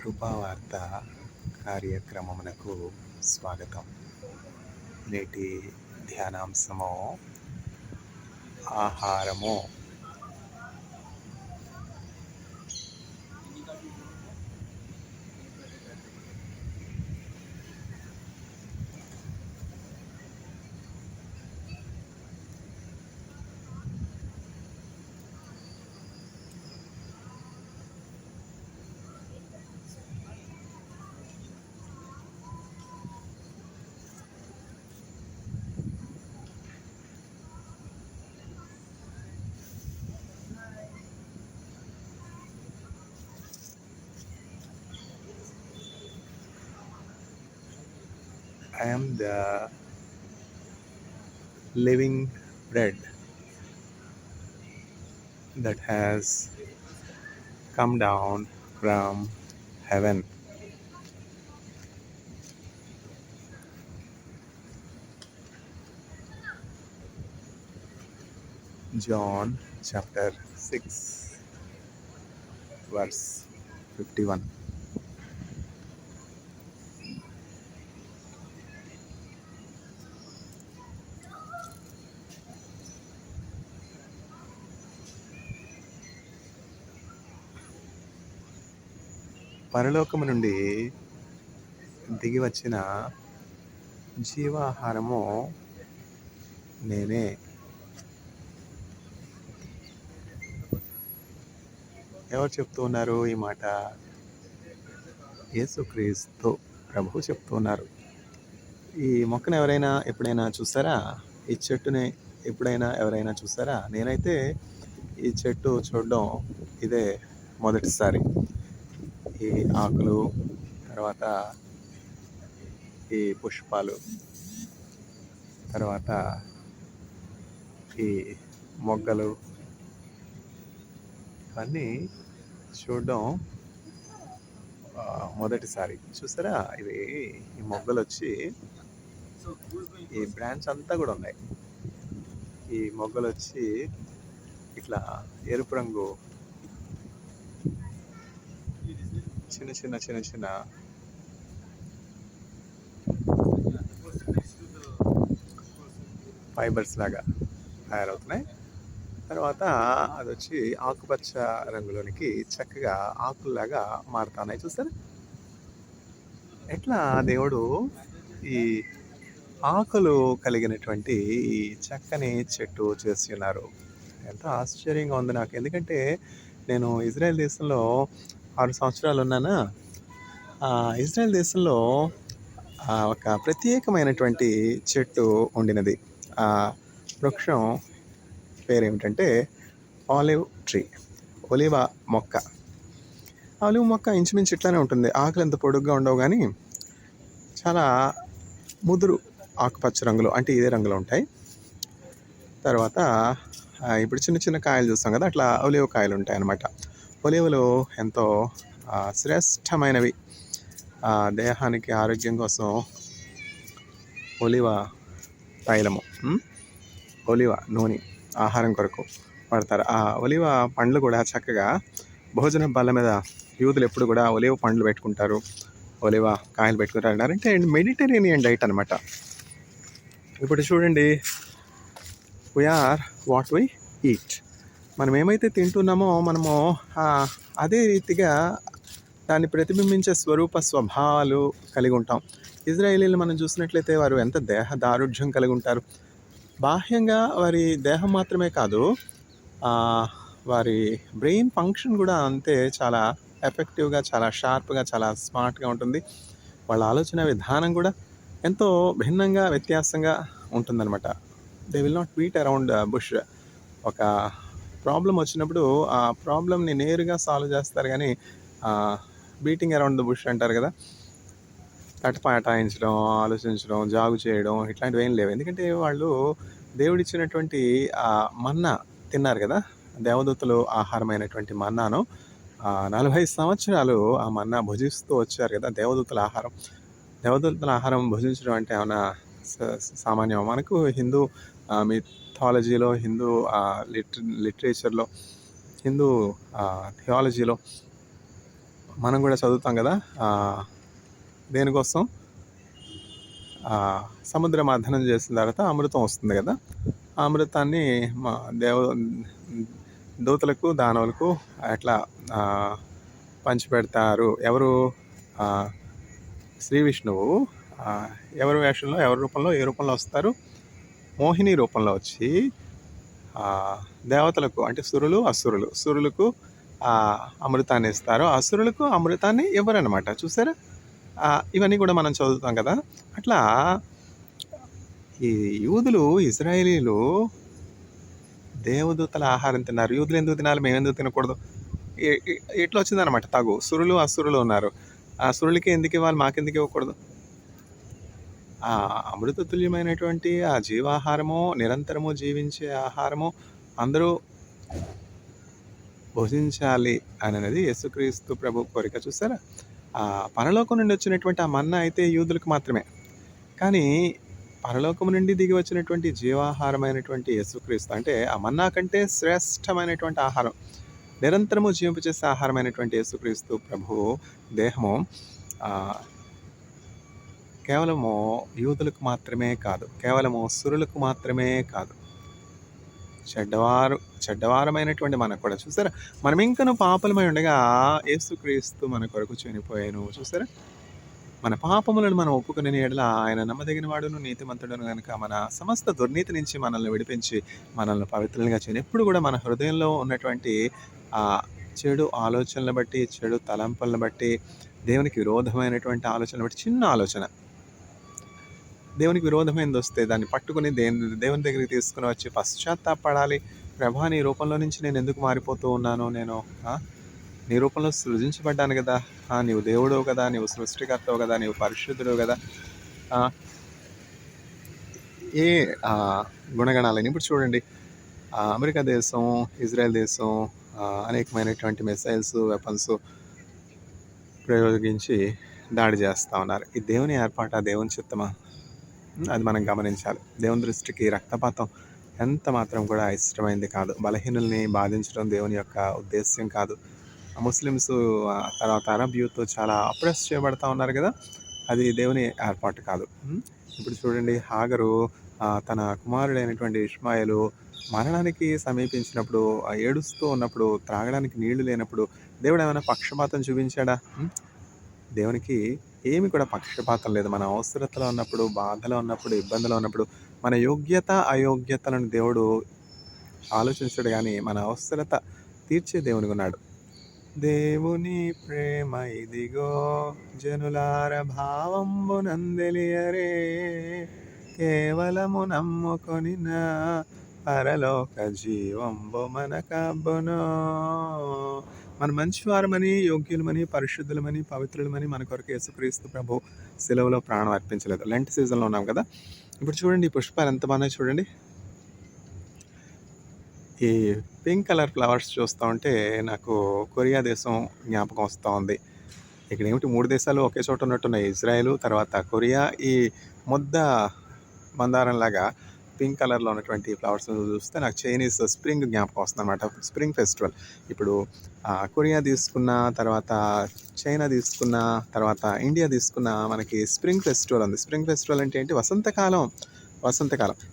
కృపావార్త కార్యక్రమమునకు స్వాగతం. నేటి ధ్యానాంశము ఆహారము. I am the living bread that has come down from heaven. John chapter 6 verse 51. పరలోకము నుండి దిగి వచ్చిన జీవాహారము నేనే. ఎవరు చెప్తూ ఉన్నారు ఈ మాట? యేసుక్రీస్తు ప్రభువు చెప్తూ ఉన్నారు. ఈ మొక్కను ఎవరైనా ఎప్పుడైనా చూసారా? ఈ చెట్టుని ఎప్పుడైనా ఎవరైనా చూసారా? నేనైతే ఈ చెట్టు చూడడం ఇదే మొదటిసారి. ఈ ఆకులు, తర్వాత ఈ పుష్పాలు, తర్వాత ఈ మొగ్గలు ఇవన్నీ చూడడం మొదటిసారి. చూసారా? ఇవి ఈ మొగ్గలు వచ్చి ఈ బ్రాంచ్ అంతా కూడా ఉన్నాయి. ఈ మొగ్గలు వచ్చి ఇట్లా ఎరుపు రంగు చిన్న చిన్న చిన్న చిన్న ఫైబర్స్ లాగా తయారవుతున్నాయి. తర్వాత అది వచ్చి ఆకుపచ్చ రంగులోనికి చక్కగా ఆకుల్లాగా మారుతున్నాయి. చూసారా ఎట్లా దేవుడు ఈ ఆకులు కలిగినటువంటి ఈ చక్కని చెట్టు చేసి ఉన్నారు. ఎంతో ఆశ్చర్యంగా ఉంది నాకు. ఎందుకంటే నేను ఇజ్రాయెల్ దేశంలో 6 సంవత్సరాలు ఉన్నానా. ఇజ్రాయెల్ దేశంలో ఒక ప్రత్యేకమైనటువంటి చెట్టు ఉండినది. ఆ వృక్షం పేరేమిటంటే ఆలివ్ ట్రీ, ఒలివ మొక్క. ఆలివ్ మొక్క ఇంచుమించు ఇట్లానే ఉంటుంది. ఆకులు ఎంత పొడుగ్గా ఉండవు, కానీ చాలా ముదురు ఆకుపచ్చ రంగులో, అంటే ఇదే రంగులో ఉంటాయి. తర్వాత ఇప్పుడు చిన్న చిన్న కాయలు చూస్తాం కదా, అట్లా ఒలివ కాయలు ఉంటాయి అన్నమాట. ఒలివలు ఎంతో శ్రేష్టమైనవి. దేహానికి ఆరోగ్యం కోసం ఒలివ తైలము, ఒలివ నూనె ఆహారం కొరకు వాడతారు. ఆ ఒలివ పండ్లు కూడా చక్కగా భోజన బల్ల మీద యూదులు ఎప్పుడు కూడా ఒలివ పండ్లు పెట్టుకుంటారు, ఒలివ కాయలు పెట్టుకుంటారు. అంటే మెడిటరేనియన్ డైట్ అనమాట. ఇప్పుడు చూడండి, వీఆర్ వాట్ వీ ఈట్. మనం ఏమైతే తింటున్నామో మనము అదే రీతిగా దాన్ని ప్రతిబింబించే స్వభావాలు కలిగి ఉంటాం. ఇజ్రాయేలీలు మనం చూసినట్లయితే వారు ఎంత దేహ దారుఢ్యం కలిగి ఉంటారు. బాహ్యంగా వారి దేహం మాత్రమే కాదు, వారి బ్రెయిన్ ఫంక్షన్ కూడా అంతే, చాలా ఎఫెక్టివ్గా, చాలా షార్ప్గా, చాలా స్మార్ట్గా ఉంటుంది. వాళ్ళ ఆలోచన విధానం కూడా ఎంతో భిన్నంగా, వ్యత్యాసంగా ఉంటుందన్నమాట. They will not beat around bush. ఒక ప్రాబ్లం వచ్చినప్పుడు ఆ ప్రాబ్లమ్ని నేరుగా సాల్వ్ చేస్తారు, కానీ బీటింగ్ అరౌండ్ ద బుష్ అంటారు కదా, తటపాటాయించడం, ఆలోచించడం, జాగు చేయడం ఇట్లాంటివి ఏం లేవు. ఎందుకంటే వాళ్ళు దేవుడిచ్చినటువంటి మన్నా తిన్నారు కదా, దేవదూతలు ఆహారమైనటువంటి మన్నాను 40 సంవత్సరాలు ఆ మన్నా భుజిస్తూ వచ్చారు కదా. దేవదూతల ఆహారం భుజించడం అంటే ఏమన్నా సామాన్యం? మనకు హిందూ మిథాలజీలో, హిందూ లిటరేచర్లో, హిందూ థియాలజీలో మనం కూడా చదువుతాం కదా. దేనికోసం? సముద్ర మథనం చేసిన తర్వాత అమృతం వస్తుంది కదా. ఆ అమృతాన్ని మా దూతలకు దానవులకు అట్లా పంచిపెడతారు. ఎవరు? శ్రీ విష్ణువు ఎవరి వేషంలో, ఎవరి రూపంలో, ఏ రూపంలో వస్తారు? మోహిని రూపంలో వచ్చి దేవతలకు, అంటే సురులకు అమృతాన్ని ఇస్తారు. అసురులకు అమృతాన్ని ఇవ్వరనమాట. చూసారా? ఇవన్నీ కూడా మనం చదువుతాం కదా. అట్లా ఈ యూదులు, ఇజ్రాయేలీలు దేవదూతల ఆహారం తిన్నారు. యూదులు ఎందుకు తినాలి, మేమెందుకు తినకూడదు? ఇట్లా వచ్చిందనమాట తగు. సురులు అసురులు ఉన్నారు. ఆ సురులకి ఎందుకు ఇవ్వాలి, మాకెందుకు ఇవ్వకూడదు? ఆ అమృత తుల్యమైనటువంటి ఆ జీవాహారము, నిరంతరము జీవించే ఆహారము అందరూ భుజించాలి అనేది యేసుక్రీస్తు ప్రభు కోరిక. చూసారా? పరలోకం నుండి వచ్చినటువంటి ఆ మన్నా అయితే యూదులకు మాత్రమే. కానీ పరలోకం నుండి దిగి వచ్చినటువంటి జీవాహారమైనటువంటి యేసుక్రీస్తు, అంటే ఆ మన్నా కంటే శ్రేష్టమైనటువంటి ఆహారం, నిరంతరము జీవింపచేసే ఆహారమైనటువంటి యేసుక్రీస్తు ప్రభు దేహము కేవలము యూదులకు మాత్రమే కాదు, కేవలము సురులకు మాత్రమే కాదు, చెడ్డవారమైనటువంటి మనకు కూడా. చూసారా? మనం ఇంకను పాపలమై ఉండగా యేసుక్రీస్తు మన కొరకు చనిపోయాను. చూసారా? మన పాపములను మనం ఒప్పుకునే ఎడల ఆయన నమ్మదగిన వాడును నీతిమంతుడును కనుక మన సమస్త దుర్నీతి నుంచి మనల్ని విడిపించి మనల్ని పవిత్రులుగా చేయను. ఎప్పుడు కూడా మన హృదయంలో ఉన్నటువంటి చెడు ఆలోచనలు బట్టి, చెడు తలంపులను బట్టి, దేవునికి విరోధమైనటువంటి ఆలోచనలు బట్టి, చిన్న ఆలోచన దేవునికి విరోధమైనది వస్తే దాన్ని పట్టుకుని దేవుని దగ్గరికి తీసుకుని వచ్చి పశ్చాత్తాపడాలి. ప్రభా, నీ రూపంలో నుంచి నేను ఎందుకు మారిపోతూ ఉన్నాను? నేను నీ రూపంలో సృజించబడ్డాను కదా. నీవు దేవుడు కదా, నీవు సృష్టికర్తవు కదా, నీవు పరిశుద్ధుడు కదా. ఏ గుణగణాలని ఇప్పుడు చూడండి. అమెరికా దేశం, ఇజ్రాయెల్ దేశం అనేకమైనటువంటి మిసైల్స్, వెపన్స్ ప్రయోగించి దాడి చేస్తూ ఉన్నారు. ఈ దేవుని ఏర్పాట, దేవుని చిత్తమా? అది మనం గమనించాలి. దేవుని దృష్టికి రక్తపాతం ఎంత మాత్రం కూడా ఇష్టమైంది కాదు. బలహీనుల్ని బాధించడం దేవుని యొక్క ఉద్దేశ్యం కాదు. ముస్లిమ్స్ తర్వాత అరబ్ యూత్ చాలా అప్రెస్ చేయబడతా ఉన్నారు కదా. అది దేవుని ఏర్పాటు కాదు. ఇప్పుడు చూడండి, హాగరు తన కుమారుడైనటువంటి ఇష్మాయేలు మరణానికి సమీపించినప్పుడు, ఏడుస్తూ ఉన్నప్పుడు, త్రాగడానికి నీళ్లు లేనప్పుడు దేవుడు ఏమైనా పక్షపాతం చూపించాడా? దేవునికి ఏమి కూడా పక్షపాతం లేదు. మన అవసరతలో ఉన్నప్పుడు, బాధలో ఉన్నప్పుడు, ఇబ్బందిలో ఉన్నప్పుడు మన యోగ్యత అయోగ్యతలను దేవుడు ఆలోచించడు, కానీ మన అవసరత తీర్చే దేవునికి ఉన్నాడు. దేవుని ప్రేమ ఇదిగో జనులార భావంబునందెలియరే, కేవలము నమ్ముకొనిన పరలోక జీవంబు మనకబ్బునో. మన మంచివారమని, యోగ్యులమని, పరిశుద్ధులమని, పవిత్రులమని మన కొరకు యేసుక్రీస్తు ప్రభు సెలవులో ప్రాణం అర్పించలేదు. లెంట్ సీజన్లో ఉన్నాం కదా. ఇప్పుడు చూడండి, ఈ పుష్పాలు ఎంత బాగున్నాయి చూడండి. ఈ పింక్ కలర్ ఫ్లవర్స్ చూస్తూ ఉంటే నాకు కొరియా దేశం జ్ఞాపకం వస్తూ ఉంది. ఇక్కడ ఏమిటి 3 దేశాలు ఒకే చోట ఉన్నట్టున్నాయి. ఇజ్రాయెల్, తర్వాత కొరియా. ఈ ముద్ద మందారంలాగా పింక్ కలర్లో ఉన్నటువంటి ఫ్లవర్స్ చూస్తే నాకు చైనీస్ స్ప్రింగ్ జ్ఞాపకం వస్తుంది అనమాట. Spring festival. ఇప్పుడు కొరియా తీసుకున్న, తర్వాత చైనా తీసుకున్న, తర్వాత ఇండియా తీసుకున్న, మనకి స్ప్రింగ్ ఫెస్టివల్ ఉంది. స్ప్రింగ్ ఫెస్టివల్ అంటే ఏంటి? వసంతకాలం.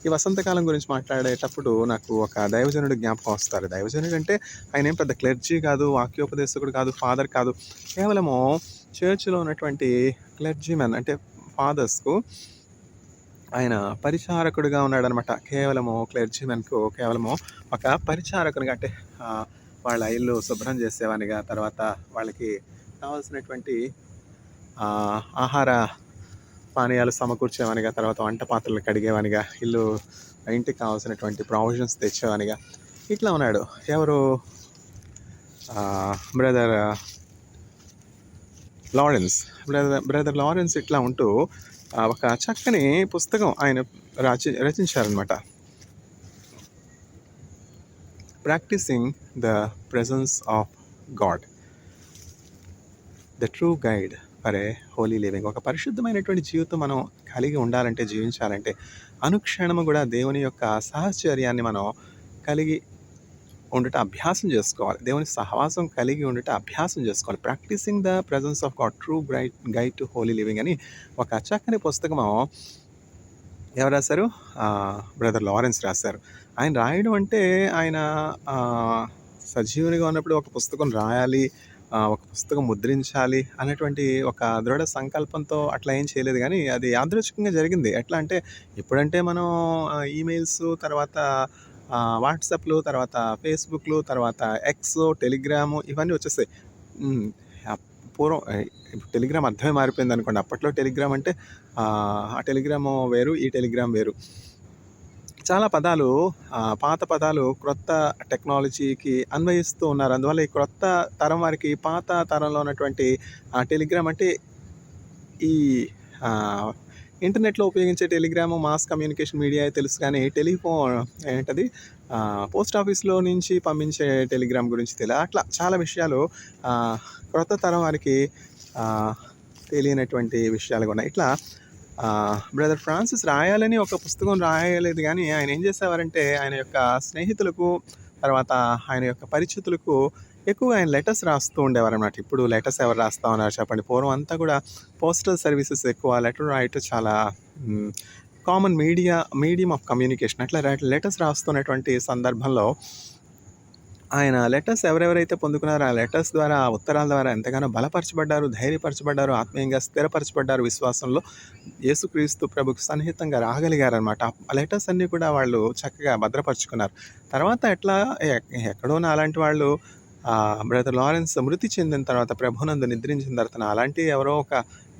ఈ వసంతకాలం గురించి మాట్లాడేటప్పుడు నాకు ఒక దైవజనుడు జ్ఞాపకం వస్తారు. దైవజనుడు అంటే ఆయన ఏం పెద్ద క్లెర్జీ కాదు, వాక్యోపదేశకుడు కాదు, ఫాదర్ కాదు. కేవలము చర్చిలో ఉన్నటువంటి క్లెర్జీమెన్, అంటే ఫాదర్స్కు ఆయన పరిచారకుడిగా ఉన్నాడనమాట. కేవలము క్లెర్జీమెన్కు కేవలము ఒక పరిచారకునిగా, అంటే వాళ్ళ ఇల్లు శుభ్రం చేసేవానిగా, తర్వాత వాళ్ళకి కావాల్సినటువంటి ఆహార పానీయాలు సమకూర్చేవానిగా, తర్వాత వంట పాత్రలు కడిగేవానిగా, ఇంటికి కావాల్సినటువంటి ప్రావిజన్స్ తెచ్చేవానిగా ఇట్లా ఉన్నాడు. ఎవరు? బ్రదర్ లారెన్స్ ఇట్లా ఉంటూ ఒక చక్కని పుస్తకం ఆయన రచించారనమాట. Practising the presence of God, the true guide for a holy living. ఒక పరిశుద్ధమైనటువంటి జీవితం మనం కలిగి ఉండాలంటే, జీవించాలంటే అనుక్షణము కూడా దేవుని యొక్క సాహచర్యాన్ని మనం కలిగి ఉండుట అభ్యాసం చేసుకోవాలి. దేవుని సహవాసం కలిగి ఉండుట అభ్యాసం చేసుకోవాలి. Practising the presence of God true guide to holy living అని ఒక చక్కని పుస్తకము ఎవరు రాశారు? బ్రదర్ లారెన్స్ రాశారు. ఆయన రాయడం అంటే ఆయన సజీవునిగా ఉన్నప్పుడు ఒక పుస్తకం రాయాలి, ఒక పుస్తకం ముద్రించాలి అనేటువంటి ఒక దృఢ సంకల్పంతో అట్లా ఏం చేయలేదు గానీ, అది యాదృచ్ఛికంగా జరిగింది. ఎట్లా అంటే ఇప్పుడంటే మనం ఈమెయిల్స్, తర్వాత వాట్సాప్‌లు, తర్వాత ఫేస్‌బుక్‌లు, తర్వాత ఎక్స్, టెలిగ్రాము ఇవన్నీ వచ్చేసాయి. హ్మ్. పూర్వం ఇప్పుడు టెలిగ్రామ్ అర్థమే మారిపోయిందనుకోండి. అప్పట్లో టెలిగ్రామ్ అంటే ఆ టెలిగ్రాము వేరు, ఈ టెలిగ్రామ్ వేరు. చాలా పదాలు పాత పదాలు క్రొత్త టెక్నాలజీకి అన్వయిస్తూ ఉన్నారు. అందువల్ల ఈ క్రొత్త తరం వారికి పాత తరంలో ఉన్నటువంటి టెలిగ్రామ్ అంటే ఈ ఆహ్, ఇంటర్నెట్‌లో ఉపయోగించే టెలిగ్రాము మాస్ కమ్యూనికేషన్ మీడియాయే తెలుసు కానీ ఏంటది పోస్ట్ ఆఫీస్‌లో నుంచి పంపించే టెలిగ్రామ్ గురించి అట్లా చాలా విషయాలు క్రొత్త తరం వారికి ఆహ్, తెలియనటువంటి విషయాలుగా ఉన్నాయి. ఇట్లా బ్రదర్ ఫ్రాన్సిస్ రాయాలని ఒక పుస్తకం రాయలేదు గానీ, ఆయన ఏం చేసేవారంటే, ఆయన యొక్క స్నేహితులకు, తర్వాత ఆయన యొక్క పరిచితులకు ఎక్కువగా ఆయన లెటర్స్ రాస్తూ ఉండేవారనమాట. ఇప్పుడు లెటర్స్ ఎవరు రాస్తా ఉన్నారు చెప్పండి. పూర్వం అంతా కూడా పోస్టల్ సర్వీసెస్ ఎక్కువ. లెటర్ రాయటం చాలా కామన్ మీడియం ఆఫ్ కమ్యూనికేషన్. అట్లా లెటర్స్ రాస్తున్నటువంటి సందర్భంలో ఆయన లెటర్స్ ఎవరెవరైతే పొందుకున్నారో, ఆ లెటర్స్ ద్వారా, ఆ ఉత్తరాల ద్వారా ఎంతగానో బలపరచబడ్డారు, ధైర్యపరచబడ్డారు, ఆత్మీయంగా స్థిరపరచబడ్డారు, విశ్వాసంలో యేసుక్రీస్తు ప్రభుకి సన్నిహితంగా రాగలిగారనమాట. ఆ లెటర్స్ అన్నీ కూడా వాళ్ళు చక్కగా భద్రపరుచుకున్నారు. తర్వాత ఎక్కడో నాలాంటి వాళ్ళు బ్రదర్ లారెన్స్ మృతి చెందిన తర్వాత, ప్రభునందు నిద్రించిన తర్వాత నాలాంటి ఎవరో ఒక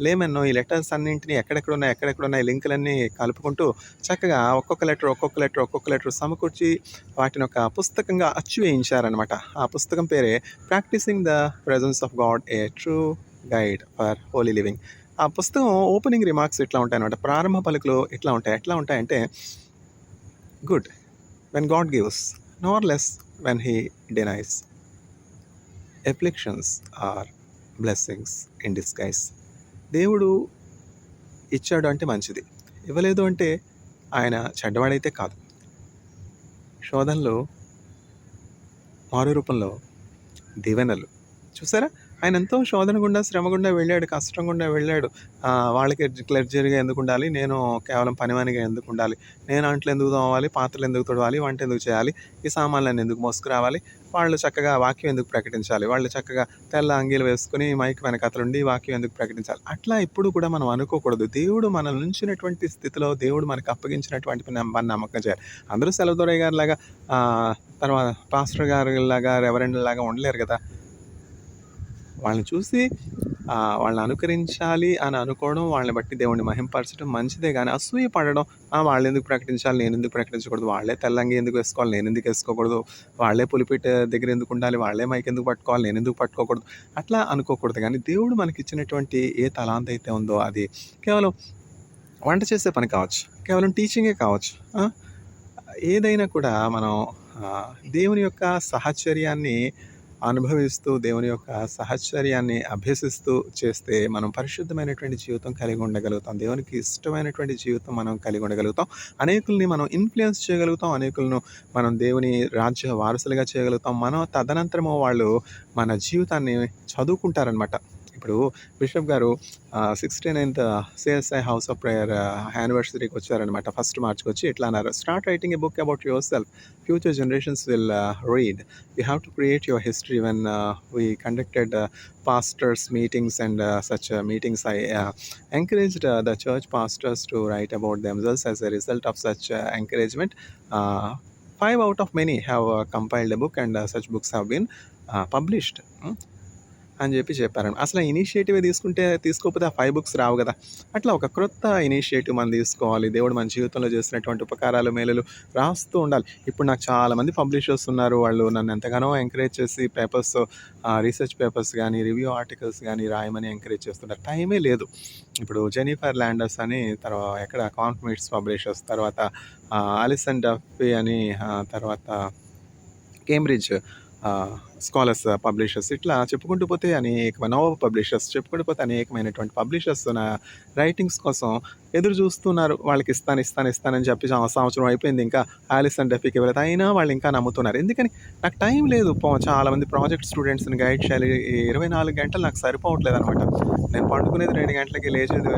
లేమన్నో ఈ లెటర్స్ అన్నింటినీ ఎక్కడెక్కడున్నాయి లింకులన్నీ కలుపుకుంటూ చక్కగా ఒక్కొక్క లెటర్ సమకూర్చి వాటిని ఒక పుస్తకంగా అచ్చు వేయించారనమాట. ఆ పుస్తకం పేరే practising the presence of God a true guide for holy living. ఆ పుస్తకం ఓపెనింగ్ రిమార్క్స్ ఇట్లా ఉంటాయన్నమాట. ప్రారంభ పలుకులు ఇట్లా ఉంటాయి. ఎట్లా ఉంటాయంటే, good when God gives, nor less when he denies. Afflictions are blessings in disguise. దేవుడు ఇచ్చాడు అంటే మంచిది, ఇవ్వలేదు అంటే ఆయన చెడ్డవాడైతే కాదు. శోధనలు మారు రూపంలో దీవెనలు. చూసారా, ఆయన ఎంతో శోధన గుండా, శ్రమ గుండా వెళ్ళాడు, కష్టం గుండా వెళ్ళాడు. వాళ్ళకి క్లెర్జీగా ఎందుకు ఉండాలి, నేను కేవలం పనివానిగా ఎందుకు ఉండాలి, నేను అంట్లు ఎందుకు తోమాలి, పాత్రలు ఎందుకు తొడవాలి, వంట ఎందుకు చేయాలి, ఈ సామాన్లను ఎందుకు మోసుకురావాలి, వాళ్ళు చక్కగా వాక్యం ఎందుకు ప్రకటించాలి, వాళ్ళు చక్కగా తెల్ల అంగీలు వేసుకుని మైక్ వెనకతలుండి వాక్యం ఎందుకు ప్రకటించాలి. అట్లా ఎప్పుడు కూడా మనం అనుకోకూడదు. దేవుడు మనల్ని ఉంచినటువంటి స్థితిలో, దేవుడు మనకు అప్పగించినటువంటి పని నమ్మకం చేయాలి. అందరూ సెలవుదొరయ్య గారిలాగా, తర్వాత పాస్టర్ గారిలాగా, రెవరెండ్ లాగా ఉండలేరు కదా. వాళ్ళని చూసి వాళ్ళని అనుకరించాలి అని అనుకోవడం, వాళ్ళని బట్టి దేవుడిని మహింపరచడం మంచిదే కానీ, అసూయ పడడం, వాళ్ళు ఎందుకు ప్రకటించాలి, నేను ఎందుకు ప్రకటించకూడదు, వాళ్ళే తెల్లంగి ఎందుకు వేసుకోవాలి, నేను ఎందుకు వేసుకోకూడదు, వాళ్ళే పులిపీట దగ్గర ఎందుకు ఉండాలి, వాళ్ళే మైక్ ఎందుకు పట్టుకోవాలి, నేను ఎందుకు పట్టుకోకూడదు, అట్లా అనుకోకూడదు. కానీ దేవుడు మనకి ఇచ్చినటువంటి ఏ తలాంత అయితే ఉందో, అది కేవలం వంట చేసే పని కావచ్చు, కేవలం టీచింగే కావచ్చు, ఏదైనా కూడా మనం దేవుని యొక్క సహచర్యాన్ని అనుభవిస్తూ, దేవుని యొక్క సహచర్యాన్ని అభ్యసిస్తూ చేస్తే మనం పరిశుద్ధమైనటువంటి జీవితం కలిగి ఉండగలుగుతాం. దేవునికి ఇష్టమైనటువంటి జీవితం మనం కలిగి ఉండగలుగుతాం. అనేకుల్ని మనం ఇన్ఫ్లుయెన్స్ చేయగలుగుతాం. అనేకులను మనం దేవుని రాజ్య వారసులుగా చేయగలుగుతాం. మనం తదనంతరము వాళ్ళు మన జీవితాన్ని చదువుకుంటారనమాట. ఇప్పుడు బిషప్ గారు 69th CSI house of prayer యానివర్సరీకి వచ్చారనమాట. 1st Marchకి వచ్చి ఇట్లా అన్నారు, start writing a book about yourself, future generations will read. You have to create your history. When we conducted pastors meetings and such meetings, I encouraged the church pastors to write about themselves. As a result of such encouragement, 5 out of many have compiled a book, and such books have been published అని చెప్పారండి. అసలు ఆ initiative తీసుకోకపోతే ఆ 5 books రావు కదా. అట్లా ఒక క్రొత్త ఇనిషియేటివ్ మనం తీసుకోవాలి. దేవుడు మన జీవితంలో చేసినటువంటి ఉపకారాలు, మేలులు రాస్తూ ఉండాలి. ఇప్పుడు నాకు చాలామంది పబ్లిషర్స్ ఉన్నారు. వాళ్ళు నన్ను ఎంతగానో ఎంకరేజ్ చేసి పేపర్స్, రీసెర్చ్ పేపర్స్ కానీ, రివ్యూ ఆర్టికల్స్ కానీ రాయమని ఎంకరేజ్ చేస్తున్నారు. టైమే లేదు. ఇప్పుడు జెనిఫర్ ల్యాండర్స్ అని, ఎక్కడ కాన్ఫ్మిట్స్ పబ్లిషర్స్, తర్వాత అలిసన్ డఫీ అని, తర్వాత కేంబ్రిడ్జ్ స్కాలర్స్ పబ్లిషర్స్, ఇట్లా చెప్పుకుంటూ పోతే నోవా పబ్లిషర్స్, చెప్పుకుంటూ పోతే అనేకమైనటువంటి పబ్లిషర్స్ నా రైటింగ్స్ కోసం ఎదురు చూస్తున్నారు. వాళ్ళకిస్తానని చెప్పి సంవత్సరం అయిపోయింది. ఇంకా ఆలిసన్ డఫీకి ఇవ్వలేదు. అయినా వాళ్ళు ఇంకా నమ్ముతున్నారు. ఎందుకని? నాకు టైం లేదు. చాలామంది ప్రాజెక్ట్ స్టూడెంట్స్‌ని గైడ్ చేయాలి. ఈ 24 గంటలు నాకు సరిపోవట్లేదనమాట. నేను పండుకునేది 2 గంటలకి, లేచేది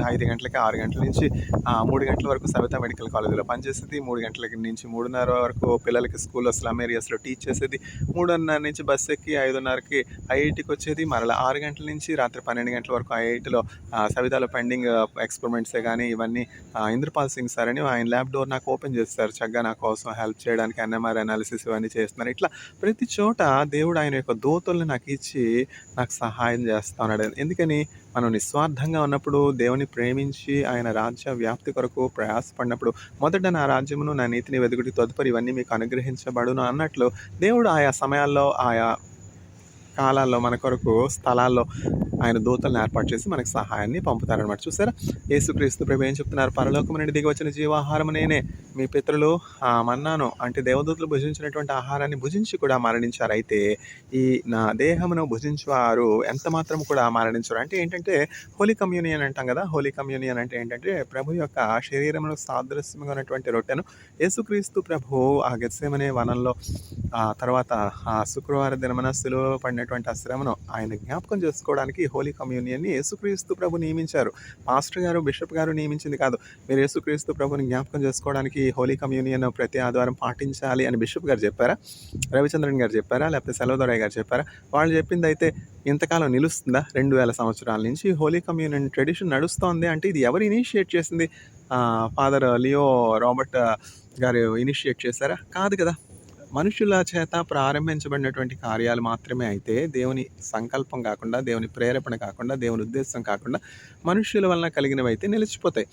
5 గంటలకి, 6 గంటల నుంచి 3 గంటల వరకు సవితా మెడికల్ కాలేజ్‌లో పనిచేసేది. 3 గంటలకి నుంచి 3:30 వరకు పిల్లలకి స్కూల్‌లో స్లమ్ ఏరియాస్‌లో టీచ్ చేసేది. 3:30 నుంచి బస్ ఎక్కి 5:30కి ఐఐటీకొచ్చేది. మరలా 6 గంటల నుంచి రాత్రి 12 గంటల వరకు ఐఐటీలో సవితాలో పెండింగ్ ఎక్స్‌పెరిమెంట్సే గానీ ఇవన్నీ ఇంద్రపాల్ సింగ్ సార్ అని ఆయన ల్యాబ్ డోర్ నాకు ఓపెన్ చేస్తారు. చక్కగా నా కోసం హెల్ప్ చేయడానికి ఎన్ఎంఆర్ అనాలిసిస్ ఇవన్నీ చేస్తున్నారు. ఇట్లా ప్రతి చోట దేవుడు ఆయన యొక్క దూతల్ని నాకిచ్చి నాకు సహాయం చేస్తా ఉన్నాడు. ఎందుకని? మనం నిస్వార్థంగా ఉన్నప్పుడు, దేవుని ప్రేమించి ఆయన రాజ్య వ్యాప్తి కొరకు ప్రయాసపడినప్పుడు, మొదట నా రాజ్యమును నా నీతిని వెదుకుడి, తదుపరి ఇవన్నీ మీకు అనుగ్రహించబడును అన్నట్లు దేవుడు ఆయా సమయాల్లో, ఆయా కాలాల్లో మన కొరకు స్థలాల్లో ఆయన దూతలను ఏర్పాటు చేసి మనకు సహాయాన్ని పంపుతారనమాట. చూసారా? యేసుక్రీస్తు ప్రభు ఏం చెప్తున్నారు? పరలోకము నుండి దిగి వచ్చిన జీవాహారము నేనే. మీ పితరులు మన్నాను అంటే దేవదూతలు భుజించినటువంటి ఆహారాన్ని భుజించి కూడా మరణించారు. అయితే ఈ నా దేహమును భుజించువారు ఎంత మాత్రం కూడా మరణించరు. అంటే ఏంటంటే హోలీ కమ్యూనియన్ అంటాం కదా. హోలీ కమ్యూనియన్ అంటే ఏంటంటే ప్రభు యొక్క శరీరమును సాదృశ్యంగా ఉన్నటువంటి రొట్టెను యేసుక్రీస్తు ప్రభు ఆ గెత్సేమనే వనంలో తర్వాత ఆ శుక్రవార దినమున సిలువలో పడినటువంటి ఆ శ్రమను ఆయన జ్ఞాపకం చేసుకోవడానికి హోలీ కమ్యూనియన్ని యేసుక్రీస్తు ప్రభు నియమించారు. పాస్టర్ గారు, బిషప్ గారు నియమించింది కాదు. మీరు యేసుక్రీస్తు ప్రభుని జ్ఞాపకం చేసుకోవడానికి హోలీ కమ్యూనియన్ ప్రతి ఆదివారం పాటించాలి అని బిషప్ గారు చెప్పారా? రవిచంద్రన్ గారు చెప్పారా? లేకపోతే సెలవుదొరయ్య గారు చెప్పారా? వాళ్ళు చెప్పింది అయితే ఇంతకాలం నిలుస్తుందా? 2000 సంవత్సరాల నుంచి హోలీ కమ్యూనియన్ ట్రెడిషన్ నడుస్తోంది. అంటే ఇది ఎవరు ఇనిషియేట్ చేసింది? ఫాదర్ లియో రాబర్ట్ గారు ఇనిషియేట్ చేశారా? కాదు కదా. మనుషుల చేత ప్రారంభించబడినటువంటి కార్యాలు మాత్రమే అయితే దేవుని సంకల్పం కాకుండా, దేవుని ప్రేరేపణ కాకుండా, దేవుని ఉద్దేశం కాకుండా మనుష్యుల వలన కలిగినవి అయితే నిలిచిపోతాయి.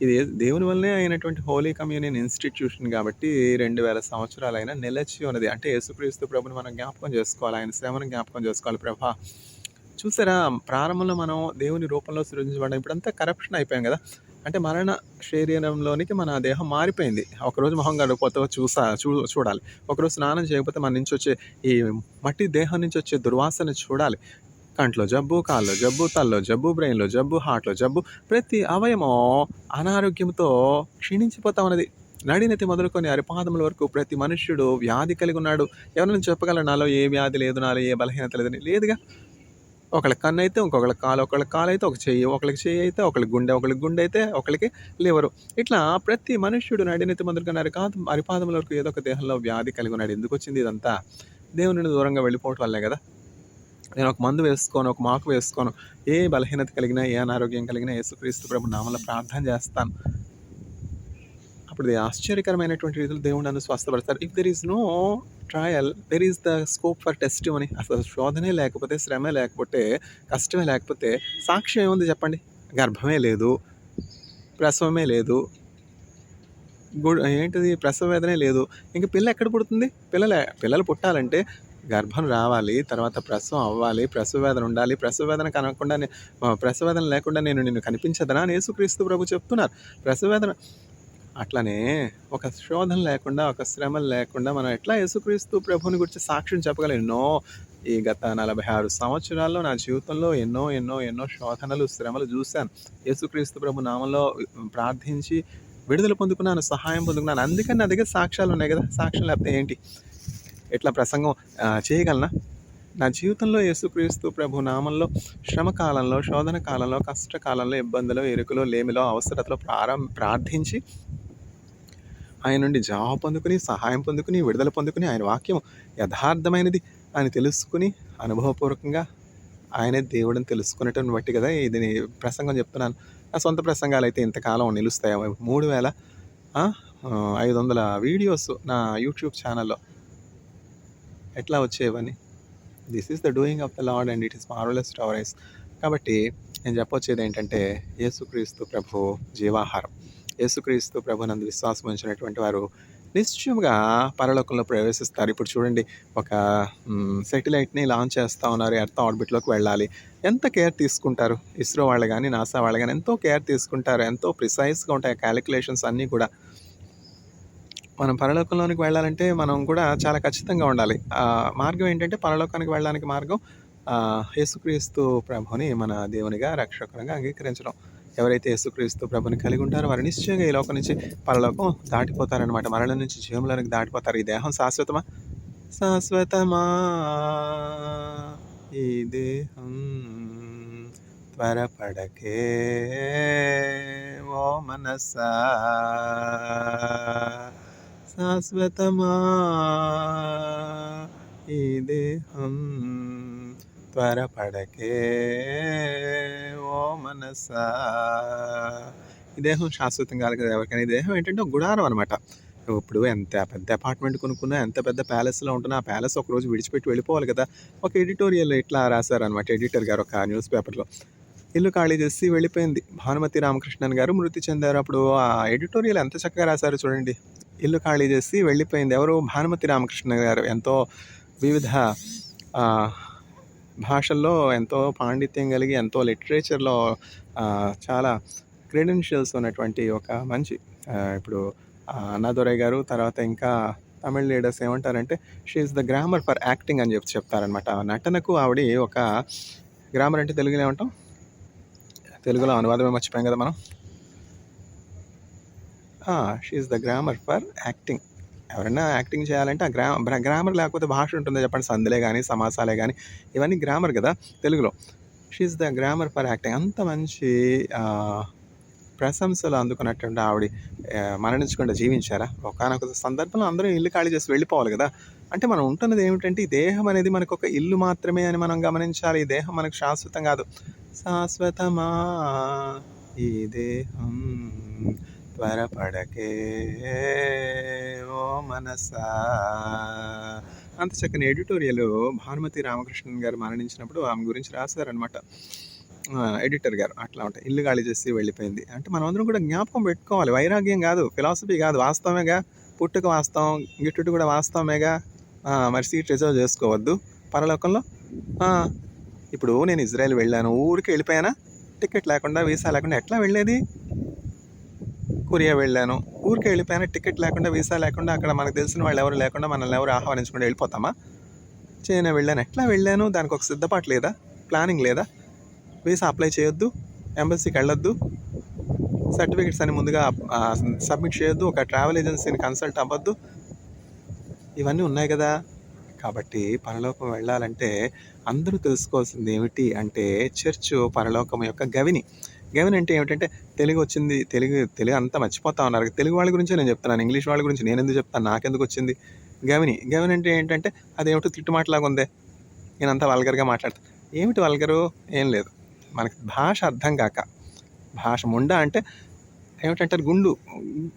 ఇది దేవుని వల్లనే అయినటువంటి హోలీ కమ్యూనియన్ ఇన్స్టిట్యూషన్ కాబట్టి 2000 సంవత్సరాలైనా నిలిచి ఉన్నది. అంటే యేసుక్రీస్తు ప్రభుని మనం జ్ఞాపకం చేసుకోవాలి. ఆయన శ్రమను జ్ఞాపకం చేసుకోవాలి. ప్రభా చూసారా? ప్రారంభంలో మనం దేవుని రూపంలో సృజించబడ్డాం. ఇప్పుడంతా కరప్షన్ అయిపోయాం కదా. అంటే మరణ శరీరంలోనికి మన దేహం మారిపోయింది. ఒకరోజు మొహం కడగకపోతే చూడాలి. ఒకరోజు స్నానం చేయకపోతే మన నుంచి వచ్చే ఈ మట్టి దేహం నుంచి వచ్చే దుర్వాసన చూడాలి. కంట్లో జబ్బు, కాల్లో జబ్బు, తల్లో జబ్బు, బ్రెయిన్‌లో జబ్బు, హార్ట్‌లో జబ్బు, ప్రతి అవయవం అనారోగ్యంతో క్షీణించిపోతా ఉన్నది. నడినెత్తి మొదలుకొని అరిపాదముల వరకు ప్రతి మనుష్యుడు వ్యాధి కలిగి ఉన్నాడు. ఎవరైనా చెప్పగలరా నాలో ఏ వ్యాధి లేదు, నాలో ఏ బలహీనత లేదని? లేదుగా. ఒకళ్ళకి కన్ను అయితే ఇంకొకళ్ళకి కాలు, ఒకళ్ళకి కాలు అయితే ఒక చెయ్యి, ఒకళ్ళకి చెయ్యి అయితే ఒకళ్ళకి గుండె అయితే ఒకళ్ళకి లివరు. ఇట్లా ప్రతి మనుష్యుడు నడినెత్తి మొదలుకొని అరిపాదముల వరకు ఏదో ఒక దేహంలో వ్యాధి కలిగి ఉన్నాడు. ఎందుకు వచ్చింది ఇదంతా? దేవుని దూరంగా వెళ్ళిపోవటం వల్లే కదా. నేను ఒక మందు వేసుకోను, ఒక మాకు వేసుకోను. ఏ బలహీనత కలిగినా, ఏ అనారోగ్యం కలిగినా యేసుక్రీస్తు ప్రభు నామములో ప్రార్థన చేస్తాను. అప్పుడు ఆశ్చర్యకరమైనటువంటి రీతిలో దేవుడు నన్ను స్వస్థపడతారు. If there is no trial, there is the scope for testimony. అసలు శోధనే లేకపోతే, శ్రమే లేకపోతే, కష్టమే లేకపోతే సాక్ష్యం ఏముంది చెప్పండి? గర్భమే లేదు, ప్రసవమే లేదు, ఏంటిది ప్రసవ వేదనే లేదు. ఇంక పిల్ల ఎక్కడ పుడుతుంది? పిల్లలు పుట్టాలంటే గర్భం రావాలి, తర్వాత ప్రసవం అవ్వాలి, ప్రసవ వేదన ఉండాలి. ప్రసవ వేదన లేకుండా నేను నిన్ను కనిపించదనా అని యేసుక్రీస్తు ప్రభు చెప్తున్నారు. ప్రసవ వేదన అట్లనే ఒక శోధన లేకుండా, ఒక శ్రమలు లేకుండా మనం ఎట్లా యేసుక్రీస్తు ప్రభుని గురించి సాక్ష్యం చెప్పగలం? ఈ గత 46 సంవత్సరాల్లో నా జీవితంలో ఎన్నో శోధనలు, శ్రమలు చూశాను. యేసుక్రీస్తు ప్రభు నామంలో ప్రార్థించి విడుదల పొందుకున్నాను, సహాయం పొందుకున్నాను. అందుకని నా దగ్గర సాక్ష్యాలు ఉన్నాయి కదా. సాక్ష్యం లేకపోతే ఏంటి? ఎట్లా ప్రసంగం చేయగలనా? నా జీవితంలో యేసుక్రీస్తు ప్రభు నామంలో శ్రమ కాలంలో, శోధన కాలంలో, కష్టకాలంలో, ఇబ్బందులు, ఇరుకులో, లేమిలో, అవసరతలో ప్రార్థించి ఆయన నుండి జవాబు పొందుకుని, సహాయం పొందుకుని, విడుదల పొందుకుని, ఆయన వాక్యం యథార్థమైనది అని తెలుసుకుని, అనుభవపూర్వకంగా ఆయనే దేవుడిని తెలుసుకునేటని బట్టి కదా ఇది ప్రసంగం చెప్తున్నాను. నా సొంత ప్రసంగాలు అయితే ఇంతకాలం నిలుస్తాయి. 3500 వీడియోస్ నా యూట్యూబ్ ఛానల్లో ఎట్లా వచ్చేవని. This is the doing of the lord and it is marvellous to our eyes. కాబట్టి నేను చెప్పొచ్చేది ఏంటంటే యేసుక్రీస్తు ప్రభు జీవాహారం. యేసుక్రీస్తు ప్రభునందు విశ్వాసం ఉంచినటువంటి వారు నిశ్చయంగా పరలోకంలో ప్రవేశిస్తారు. ఇప్పుడు చూడండి, ఒక శాటిలైట్ని లాంచ్ చేస్తూ ఉన్నారు, ఎర్త్ ఆర్బిట్లోకి వెళ్ళాలి. ఎంత కేర్ తీసుకుంటారు? ఇస్రో వాళ్ళు కానీ, నాసా వాళ్ళు కానీ ఎంతో కేర్ తీసుకుంటారు. ఎంతో ప్రిసైజ్గా ఉంటాయి క్యాలిక్యులేషన్స్ అన్నీ కూడా. మనం పరలోకంలోనికి వెళ్ళాలంటే మనం కూడా చాలా ఖచ్చితంగా ఉండాలి. మార్గం ఏంటంటే, పరలోకానికి వెళ్ళడానికి మార్గం యేసుక్రీస్తు ప్రభుని మన దేవునిగా, రక్షకునిగా అంగీకరించడం. ఎవరైతే యేసుక్రీస్తు ప్రభుని కలిగి ఉంటారో వారు నిశ్చయంగా ఈ లోకం నుంచి పరలోకం దాటిపోతారనమాట. మరణం నుంచి జీవంలోనికి దాటిపోతారు. ఈ దేహం శాశ్వతమా? శాశ్వతమా ఈ దేహం త్వరపడకే ఓ మనసా, శాశ్వతమా ఈ దేహం త్వరపడకే ఓ మనసా. ఈ దేహం శాశ్వతం కాదు కదా ఎవరికైనా. ఈ దేహం ఏంటంటే ఒక గుడారం అనమాట. ఇప్పుడు ఎంత పెద్ద అపార్ట్మెంట్ కొనుక్కున్నా, ఎంత పెద్ద ప్యాలెస్లో ఉంటున్నా, ఆ ప్యాలెస్ ఒకరోజు విడిచిపెట్టి వెళ్ళిపోవాలి కదా. ఒక ఎడిటోరియల్ ఇట్లా రాశారనమాట ఎడిటర్ గారు ఒక న్యూస్ పేపర్లో. ఇల్లు ఖాళీ చేసి వెళ్ళిపోయింది. భానుమతి రామకృష్ణన్ గారు మృతి చెందారు. అప్పుడు ఆ ఎడిటోరియల్ ఎంత చక్కగా రాశారు చూడండి. ఇల్లు ఖాళీ చేసి వెళ్ళిపోయింది. ఎవరు? భానుమతి రామకృష్ణ గారు. ఎంతో వివిధ భాషల్లో ఎంతో పాండిత్యం కలిగి, ఎంతో లిటరేచర్లో చాలా క్రెడెన్షియల్స్ ఉన్నటువంటి ఒక మంచి ఇప్పుడు అన్నాదురై గారు, తర్వాత ఇంకా తమిళ లీడర్స్ ఏమంటారంటే she is the grammar for acting అని చెప్తారనమాట. నటనకు ఆవిడ ఒక గ్రామర్ అంటే తెలుగులో ఏమంటాం? తెలుగులో అనువాదమే మర్చిపోయాం కదా మనం. She is the grammar for acting. ఎవరైనా యాక్టింగ్ చేయాలంటే ఆ గ్రామర్ లేకపోతే భాష ఉంటుందో చెప్పండి? సందులే కానీ, సమాసాలే కానీ, ఇవన్నీ గ్రామర్ కదా తెలుగులో. She is the grammar for acting. అంత మంచి ప్రశంసలు అందుకున్నటువంటి ఆవిడ మరణించకుండా జీవించారా? ఒకానొక సందర్భంలో అందరూ ఇల్లు ఖాళీ చేసి వెళ్ళిపోవాలి కదా. అంటే మనం ఉంటున్నది ఏమిటంటే ఈ దేహం అనేది మనకు ఒక ఇల్లు మాత్రమే అని మనం గమనించాలి. ఈ దేహం మనకు శాశ్వతం కాదు. శాశ్వతమా ఈ దేహం త్వరపడకే ఓ మనసా. అంత చక్కని ఎడిటోరియల్ భానుమతి రామకృష్ణన్ గారు మరణించినప్పుడు ఆమె గురించి రాశారనమాట ఎడిటర్ గారు. అట్లా ఉంటాయి. ఇల్లు ఖాళీ చేసి వెళ్ళిపోయింది అంటే మనం అందరం కూడా జ్ఞాపకం పెట్టుకోవాలి. వైరాగ్యం కాదు, ఫిలాసఫీ కాదు, వాస్తవమేగా. పుట్టుక వాస్తవం, గిట్టుడు కూడా వాస్తవమేగా. మరి సీట్ రిజర్వ్ చేసుకోవద్దు పరలోకంలో. ఇప్పుడు నేను ఇజ్రాయెల్ వెళ్ళాను, ఊరికి వెళ్ళిపోయానా? టికెట్ లేకుండా, వీసా లేకుండా ఎట్లా వెళ్ళేది? కొరియా వెళ్ళాను, ఊరికి వెళ్ళిపోయాను, టికెట్ లేకుండా, వీసా లేకుండా, అక్కడ మనకు తెలిసిన వాళ్ళు ఎవరు లేకుండా, మనల్ని ఎవరు ఆహ్వానించకుండా వెళ్ళిపోతామా? చైనా వెళ్ళాను, ఎట్లా వెళ్ళాను? దానికి ఒక సిద్ధపాటు లేదా? ప్లానింగ్ లేదా? వీసా అప్లై చేయొద్దు, ఎంబసీకి వెళ్ళొద్దు, సర్టిఫికెట్స్ అని ముందుగా సబ్మిట్ చేయొద్దు, ఒక ట్రావెల్ ఏజెన్సీని కన్సల్ట్ అవ్వద్దు. ఇవన్నీ ఉన్నాయి కదా. కాబట్టి పరలోకం వెళ్ళాలంటే అందరూ తెలుసుకోవాల్సింది ఏమిటి అంటే చర్చ్ పరలోకం యొక్క గవిని. గవిని అంటే ఏమిటంటే తెలుగు వచ్చింది, తెలుగు అంతా మర్చిపోతా ఉన్నారు. తెలుగు వాళ్ళ గురించే నేను చెప్తున్నాను, ఇంగ్లీష్ వాళ్ళ గురించి నేను ఎందుకు చెప్తాను? నాకెందుకు వచ్చింది గవిని? గవిని అంటే ఏంటంటే అదేమిటో తిట్టుమాటలాగా ఉందే, నేనంతా వల్గర్గా మాట్లాడతాను. ఏమిటి వల్గరు? ఏం లేదు, మనకి భాష అర్థం కాక. భాష ముండా అంటే ఏమిటంటారు? గుండు.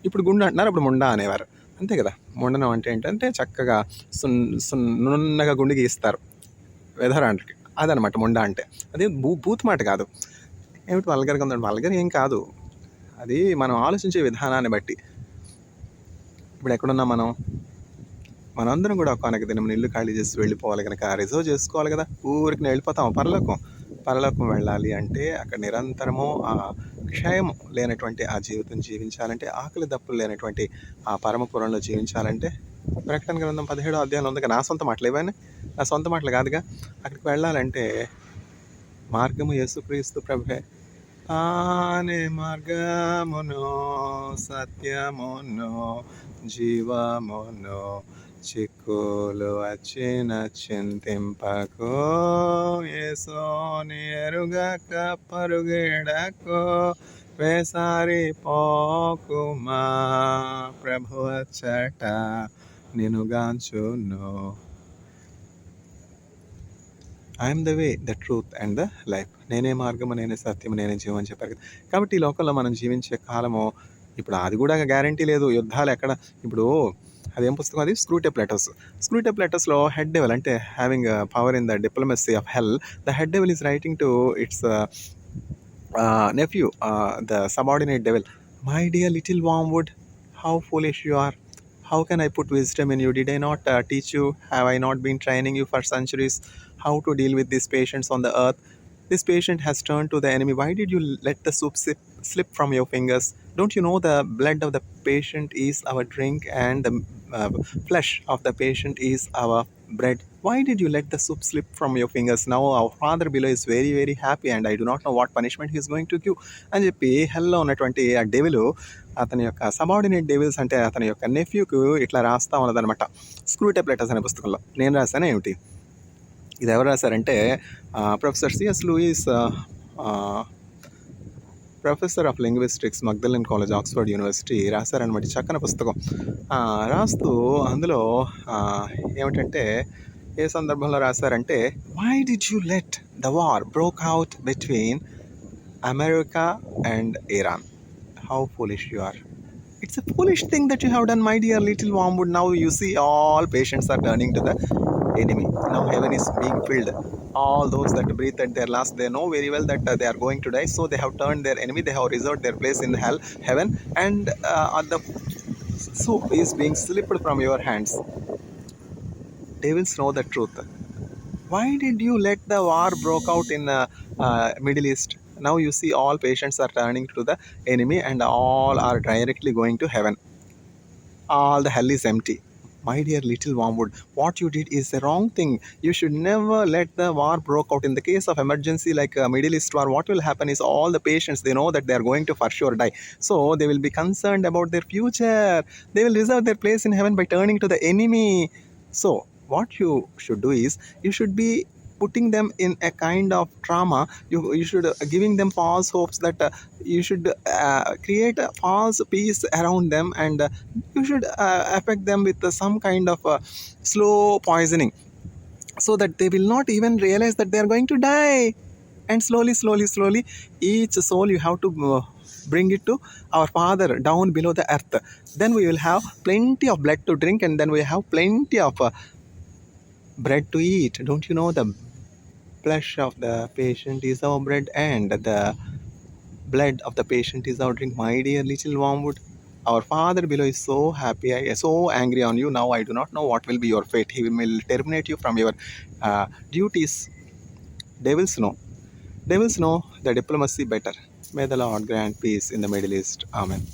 ఇప్పుడు గుండు అంటున్నారు, అప్పుడు ముండా అనేవారు, అంతే కదా. ముండనం అంటే ఏంటంటే చక్కగా నున్నగా గుండు గీస్తారు వెధరాంటికి, అదనమాట ముండా అంటే. అది బూత్ మాట కాదు. ఏమిటి వల్గర్గా ఉందండి? వల్గర్ ఏం కాదు, అది మనం ఆలోచించే విధానాన్ని బట్టి. ఇప్పుడు ఎక్కడున్నా మనందరం కూడా ఒకనొక దినం ఇల్లు ఖాళీ చేసి వెళ్ళిపోవాలి కనుక రిజర్వ్ చేసుకోవాలి కదా. ఊరికి వెళ్ళిపోతాం పరలోకం వెళ్ళాలి అంటే అక్కడ నిరంతరము ఆ క్షయం లేనటువంటి ఆ జీవితం జీవించాలంటే, ఆకలి దప్పులు లేనటువంటి ఆ పరమపురంలో జీవించాలంటే ప్రకటన గ్రంథం 17వ అధ్యాయంలో ఉందిగా. నా సొంత మాటలు ఇవన్నీ, నా సొంత మాటలు కాదుగా. అక్కడికి వెళ్ళాలంటే మార్గము యేసుక్రీస్తు ప్రభువే. తానే మార్గమును సత్యమును జీవమును, చిక్కులు వచ్చిన చింతింపకు, యేసుని ఎరుగక పరుగెడకు, వేసారి పోకుమా, ప్రభు అచ్చట నిన్నుగాంచును. I'm the way, the truth and the life. నేనే మార్గము, నేనే సత్యము, నేనే జీవం అని చెప్పారు కదా. కాబట్టి ఈ లోకంలో మనం జీవించే కాలము ఇప్పుడు అది కూడా గ్యారంటీ లేదు. యుద్ధాలు ఎక్కడ? ఇప్పుడు అదేం పుస్తకం అది? స్క్రూటెప్ లెటర్స్లో హెడ్ డెవల్ అంటే having power in the diplomacy of hell, the head devil is writing to it's nephew, the subordinate devil, my dear little wormwood, how foolish you are. How can I put wisdom in you? Did I not teach you? Have I not been training you for centuries how to deal with these patients on the earth? This patient has turned to the enemy. Why did you let the soup slip from your fingers? Don't you know the blood of the patient is our drink and the flesh of the patient is our bread. Why did you let the soup slip from your fingers? Now our father below is very very happy and I do not know what punishment he is going to give అని చెప్పి hello ఉన్నటువంటి ఆ devil అతని యొక్క subordinate devils అంటే అతని యొక్క నెఫ్యూకు ఇట్లా రాస్తా ఉన్నదనమాట. స్క్రూ టైప్ లెటర్స్ అనే పుస్తకంలో. నేను రాశాను ఏమిటి, ఇది ఎవరు రాశారంటే professor C S Lewis, professor of linguistics, Magdalen college, Oxford university రాశారనమాట చక్కని పుస్తకం. రాస్తూ అందులో ఏమిటంటే ఏ సందర్భంలో రాశారంటే, why did you let the war broke out between America and Iran? How foolish you are. It's a foolish thing that you have done, my dear little wormwood. Now you see all patients are turning to the enemy. Now heaven is being filled. All those that breathe at their last, they know very well that they are going to die. So they have turned their enemy. They have reserved their place in hell, heaven, and the soup is being slipped from your hands. Devils know the truth. Why did you let the war broke out in Middle East? Now you see all patients are turning to the enemy and all are directly going to heaven. All the hell is empty. My dear little wormwood, what you did is the wrong thing. You should never let the war broke out. In the case of emergency like Middle East war, what will happen is all the patients, they know that they are going to for sure die. So they will be concerned about their future. They will reserve their place in heaven by turning to the enemy. So what you should do is, you should be putting them in a kind of trauma. You should giving them false hopes that you should create a false peace around them, and you should affect them with some kind of slow poisoning, so that they will not even realize that they are going to die. And slowly each soul you have to bring it to our Father down below the earth. Then we will have plenty of blood to drink, and then we have plenty of bread to eat. Don't you know the flesh of the patient is our bread and the blood of the patient is our drink? My dear little wormwood, our Father below is so happy, so angry on you. Now I do not know what will be your fate. He will terminate you from your duties. Devils know the diplomacy better. May the Lord grant peace in the Middle East. Amen.